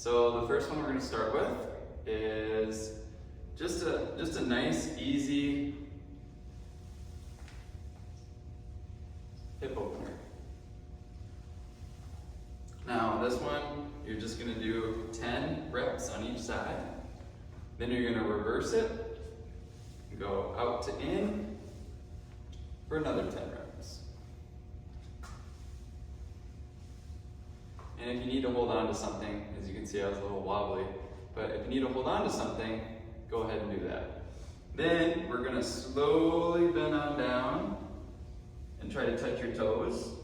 So the first one we're going to start with is just a nice, easy hip opener. Now this one, you're just going to do 10 reps on each side. Then you're going to reverse it, go out to in for another 10 reps. And if you need to hold on to something, as you can see I was a little wobbly, but if you need to hold on to something, go ahead and do that. Then we're going to slowly bend on down and try to touch your toes.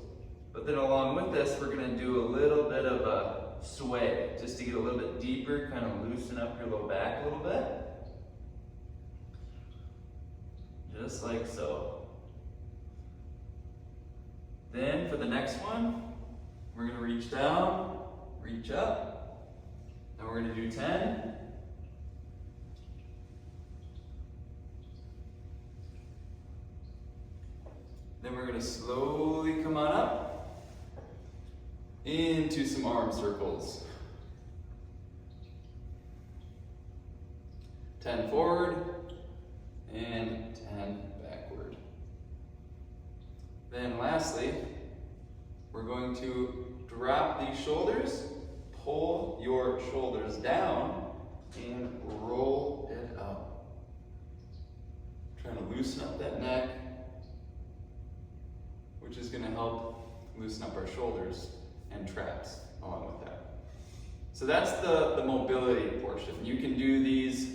But then along with this, we're going to do a little bit of a sway, just to get a little bit deeper, kind of loosen up your low back a little bit. Just like so. Then for the next one, we're going to reach down, reach up, and we're going to do 10. Then we're going to slowly come on up into some arm circles. 10 forward and 10 backward. Then lastly, we're going to drop these shoulders, pull your shoulders down, and roll it up. Trying to loosen up that neck, which is going to help loosen up our shoulders and traps along with that. So that's the mobility portion. You can do these,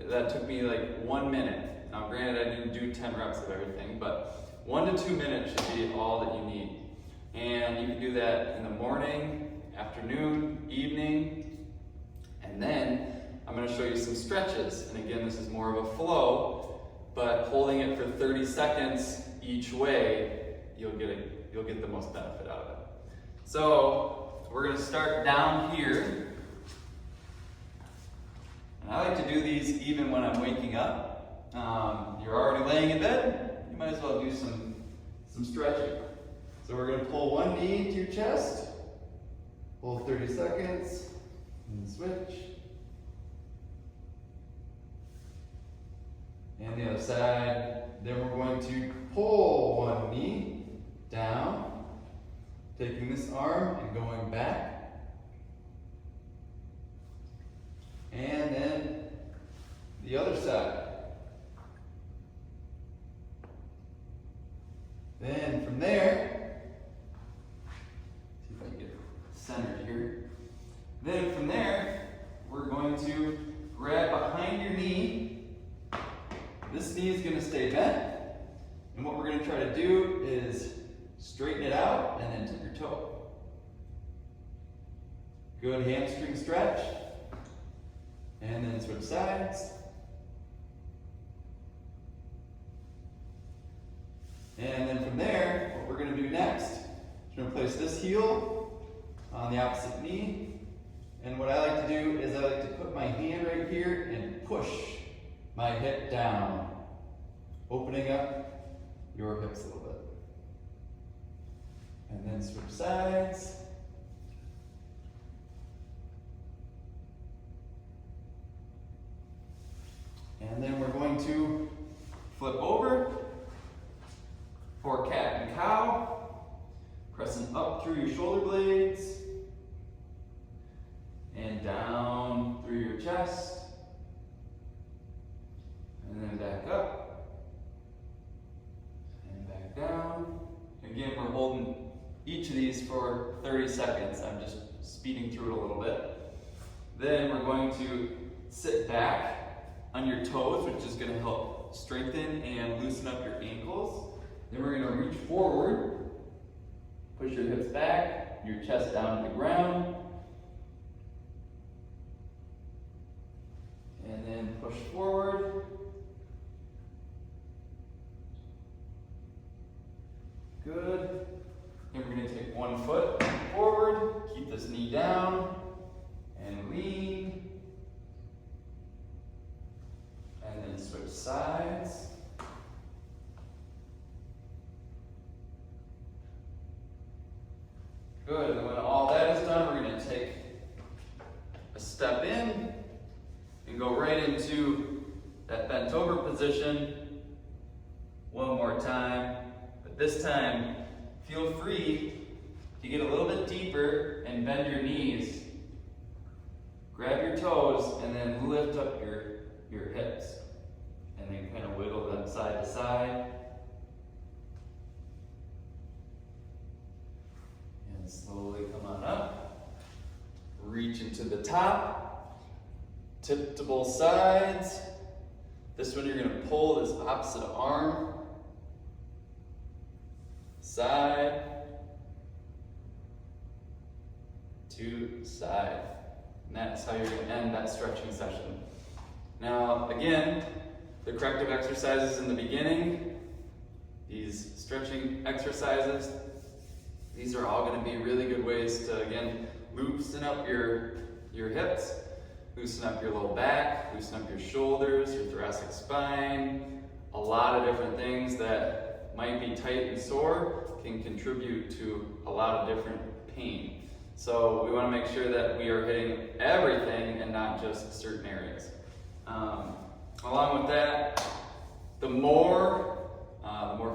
that took me like 1 minute. Now granted I didn't do 10 reps of everything, but 1 to 2 minutes should be all that you need. And you can do that in the morning, afternoon, evening, and then I'm going to show you some stretches. And again, this is more of a flow, but holding it for 30 seconds each way, you'll get the most benefit out of it. So we're going to start down here. And I like to do these even when I'm waking up. You're already laying in bed, you might as well do some stretching. So we're going to pull one knee to your chest, hold 30 seconds, and switch. And the other side. Then we're going to pull one knee down, taking this arm and going back. And then the other side. Then from there, see if I can get centered here. Then from there, we're going to grab behind your knee. This knee is going to stay bent. And what we're going to try to do is straighten it out and then tip your toe. Good hamstring stretch. And then switch sides. And then from there, what we're going to do next is we're going to place this heel on the opposite knee. And what I like to do is I like to put my hand right here and push my hip down, opening up your hips a little bit. And then switch sides. And then we're going to flip over for cat and cow, pressing up through your shoulder blades and down through your chest, and then back up and back down. Again, we're holding each of these for 30 seconds. I'm just speeding through it a little bit. Then we're going to sit back on your toes, which is going to help strengthen and loosen up your ankles. Then we're going to reach forward, push your hips back, your chest down to the ground, and then push forward. Good. And we're going to take one foot forward, keep this knee down, and lean. And then switch sides. Good, and when all that is done, we're going to take step in and go right into that bent over position. One more time, but this time feel free to get a little bit deeper and bend your knees. Grab your toes and then lift up your hips. And then kind of wiggle them side to side. And slowly come on up. Reach into the top. Tip to both sides. This one you're going to pull this opposite arm. Side to side. And that's how you're going to end that stretching session. Now, again, the corrective exercises in the beginning, these stretching exercises, these are all going to be really good ways to, again, loosen up your hips, loosen up your low back, loosen up your shoulders, your thoracic spine. A lot of different things that might be tight and sore can contribute to a lot of different pain. So we want to make sure that we are hitting everything and not just certain areas. Along with that, the more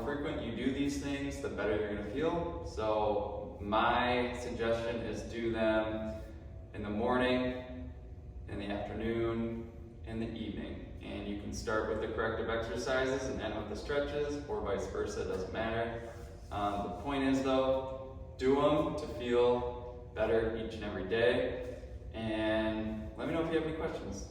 frequent you do these things, the better you're going to feel. So my suggestion is do them in the morning, in the afternoon, in the evening. And you can start with the corrective exercises and end with the stretches, or vice versa, it doesn't matter. The point is though, do them to feel better each and every day. And let me know if you have any questions.